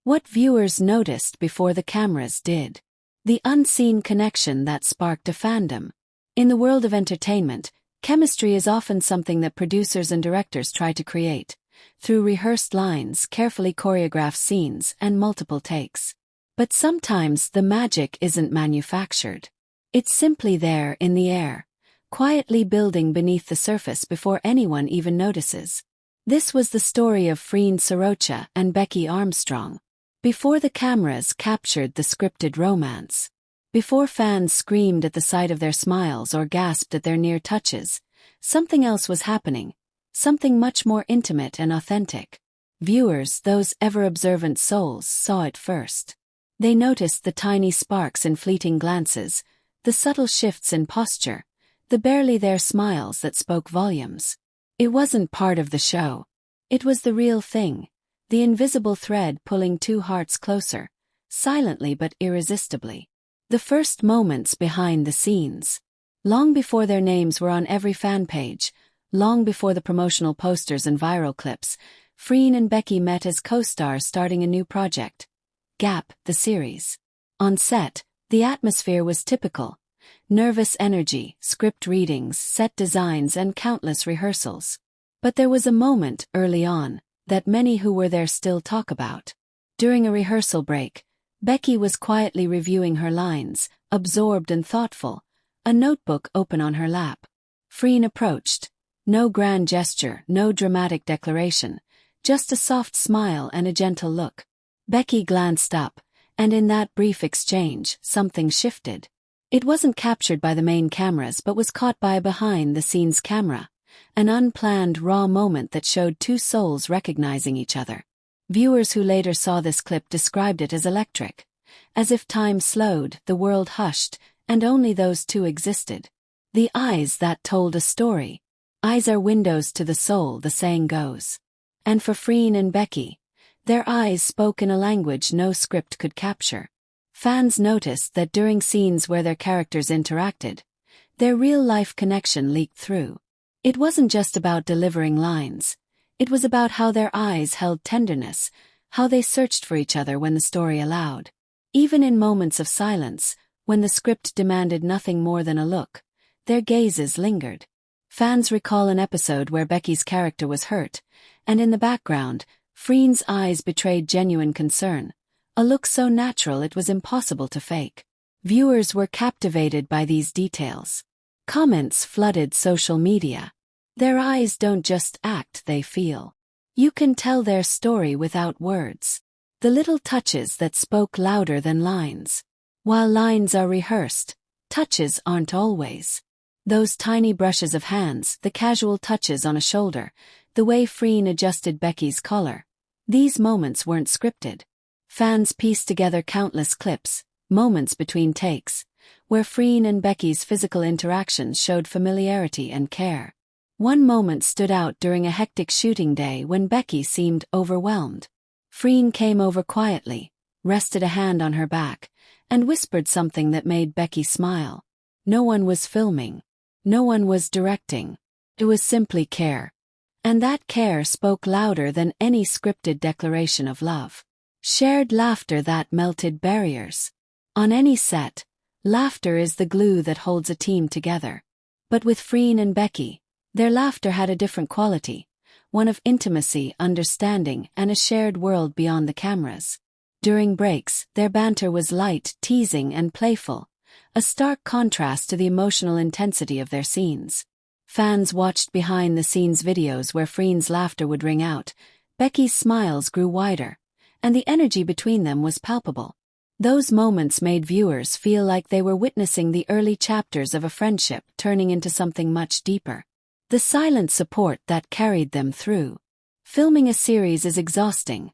What viewers noticed before the cameras did. The unseen connection that sparked a fandom. In the world of entertainment, chemistry is often something that producers and directors try to create, through rehearsed lines, carefully choreographed scenes, and multiple takes. But sometimes the magic isn't manufactured. It's simply there in the air, quietly building beneath the surface before anyone even notices. This was the story of Freen Sorocha and Becky Armstrong. Before the cameras captured the scripted romance. Before fans screamed at the sight of their smiles or gasped at their near touches, something else was happening, something much more intimate and authentic. Viewers, those ever-observant souls, saw it first. They noticed the tiny sparks in fleeting glances, the subtle shifts in posture, the barely there smiles that spoke volumes. It wasn't part of the show. It was the real thing. The invisible thread pulling two hearts closer, silently but irresistibly. The first moments behind the scenes. Long before their names were on every fan page, long before the promotional posters and viral clips, Freen and Becky met as co-stars starting a new project. Gap, the series. On set, the atmosphere was typical. Nervous energy, script readings, set designs, and countless rehearsals. But there was a moment early on that many who were there still talk about. During a rehearsal break, Becky was quietly reviewing her lines, absorbed and thoughtful, a notebook open on her lap. Freen approached. No grand gesture, no dramatic declaration, just a soft smile and a gentle look. Becky glanced up, and in that brief exchange, something shifted. It wasn't captured by the main cameras but was caught by a behind-the-scenes camera. An unplanned, raw moment that showed two souls recognizing each other. Viewers who later saw this clip described it as electric. As if time slowed, the world hushed, and only those two existed. The eyes that told a story. Eyes are windows to the soul, the saying goes. And for Freen and Becky, their eyes spoke in a language no script could capture. Fans noticed that during scenes where their characters interacted, their real-life connection leaked through. It wasn't just about delivering lines. It was about how their eyes held tenderness, how they searched for each other when the story allowed. Even in moments of silence, when the script demanded nothing more than a look, their gazes lingered. Fans recall an episode where Becky's character was hurt, and in the background, Freen's eyes betrayed genuine concern, a look so natural it was impossible to fake. Viewers were captivated by these details. Comments flooded social media. Their eyes don't just act, they feel. You can tell their story without words. The little touches that spoke louder than lines. While lines are rehearsed, touches aren't always. Those tiny brushes of hands, the casual touches on a shoulder, the way Freen adjusted Becky's collar. These moments weren't scripted. Fans pieced together countless clips, moments between takes, where Freen and Becky's physical interactions showed familiarity and care. One moment stood out during a hectic shooting day when Becky seemed overwhelmed. Freen came over quietly, rested a hand on her back, and whispered something that made Becky smile. No one was filming. No one was directing. It was simply care. And that care spoke louder than any scripted declaration of love. Shared laughter that melted barriers. On any set, laughter is the glue that holds a team together. But with Freen and Becky, their laughter had a different quality, one of intimacy, understanding, and a shared world beyond the cameras. During breaks, their banter was light, teasing, and playful, a stark contrast to the emotional intensity of their scenes. Fans watched behind-the-scenes videos where Freen's laughter would ring out, Becky's smiles grew wider, and the energy between them was palpable. Those moments made viewers feel like they were witnessing the early chapters of a friendship turning into something much deeper. The silent support that carried them through. Filming a series is exhausting.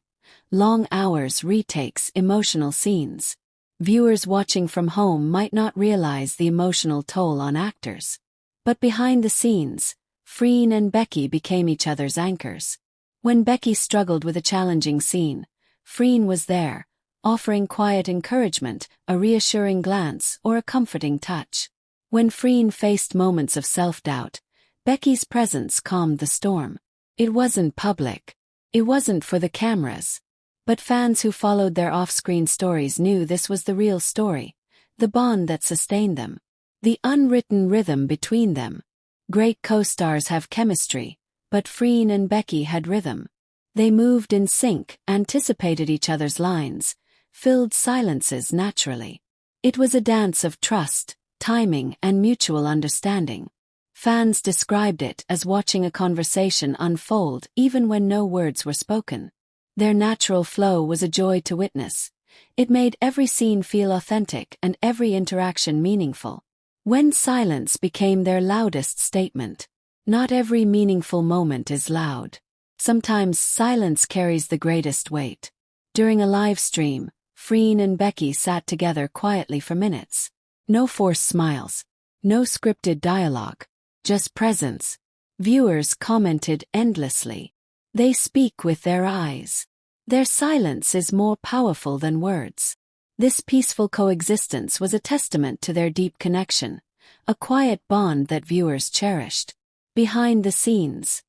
Long hours, retakes, emotional scenes. Viewers watching from home might not realize the emotional toll on actors. But behind the scenes, Freen and Becky became each other's anchors. When Becky struggled with a challenging scene, Freen was there, offering quiet encouragement, a reassuring glance, or a comforting touch. When Freen faced moments of self-doubt, Becky's presence calmed the storm. It wasn't public. It wasn't for the cameras. But fans who followed their off-screen stories knew this was the real story, the bond that sustained them, the unwritten rhythm between them. Great co-stars have chemistry, but Freen and Becky had rhythm. They moved in sync, anticipated each other's lines, filled silences naturally. It was a dance of trust, timing, and mutual understanding. Fans described it as watching a conversation unfold even when no words were spoken. Their natural flow was a joy to witness. It made every scene feel authentic and every interaction meaningful. When silence became their loudest statement. Not every meaningful moment is loud. Sometimes silence carries the greatest weight. During a live stream, Freen and Becky sat together quietly for minutes. No forced smiles. No scripted dialogue. Just presence. Viewers commented endlessly. They speak with their eyes. Their silence is more powerful than words. This peaceful coexistence was a testament to their deep connection, a quiet bond that viewers cherished. Behind the scenes.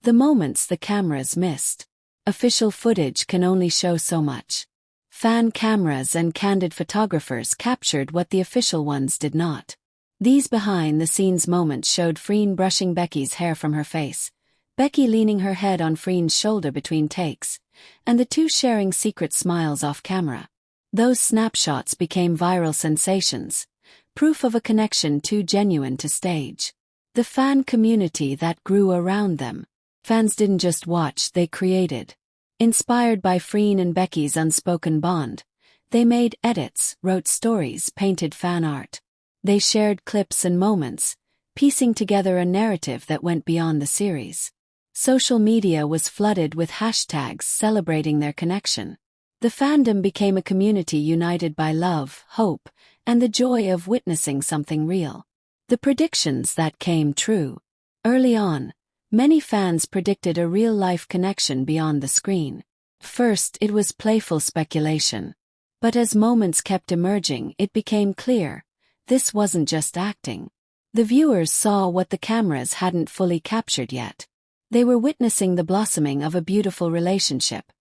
The moments the cameras missed. Official footage can only show so much. Fan cameras and candid photographers captured what the official ones did not. These behind-the-scenes moments showed Freen brushing Becky's hair from her face, Becky leaning her head on Freen's shoulder between takes, and the two sharing secret smiles off camera. Those snapshots became viral sensations, proof of a connection too genuine to stage. The fan community that grew around them. Fans didn't just watch, they created. Inspired by Freen and Becky's unspoken bond, they made edits, wrote stories, painted fan art. They shared clips and moments, piecing together a narrative that went beyond the series. Social media was flooded with hashtags celebrating their connection. The fandom became a community united by love, hope, and the joy of witnessing something real. The predictions that came true. Early on, many fans predicted a real-life connection beyond the screen. First, it was playful speculation. But as moments kept emerging, it became clear. This wasn't just acting. The viewers saw what the cameras hadn't fully captured yet. They were witnessing the blossoming of a beautiful relationship,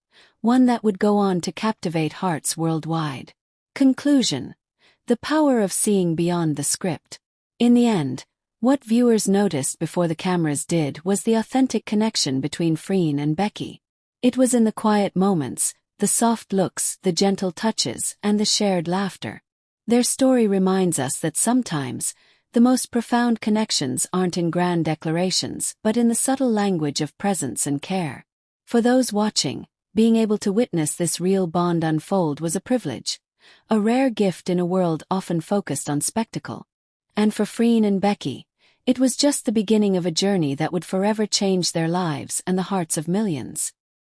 one that would go on to captivate hearts worldwide. Conclusion. The power of seeing beyond the script. In the end, what viewers noticed before the cameras did was the authentic connection between Freen and Becky. It was in the quiet moments, the soft looks, the gentle touches, and the shared laughter. Their story reminds us that sometimes, the most profound connections aren't in grand declarations but in the subtle language of presence and care. For those watching, being able to witness this real bond unfold was a privilege, a rare gift in a world often focused on spectacle. And for Freen and Becky, it was just the beginning of a journey that would forever change their lives and the hearts of millions.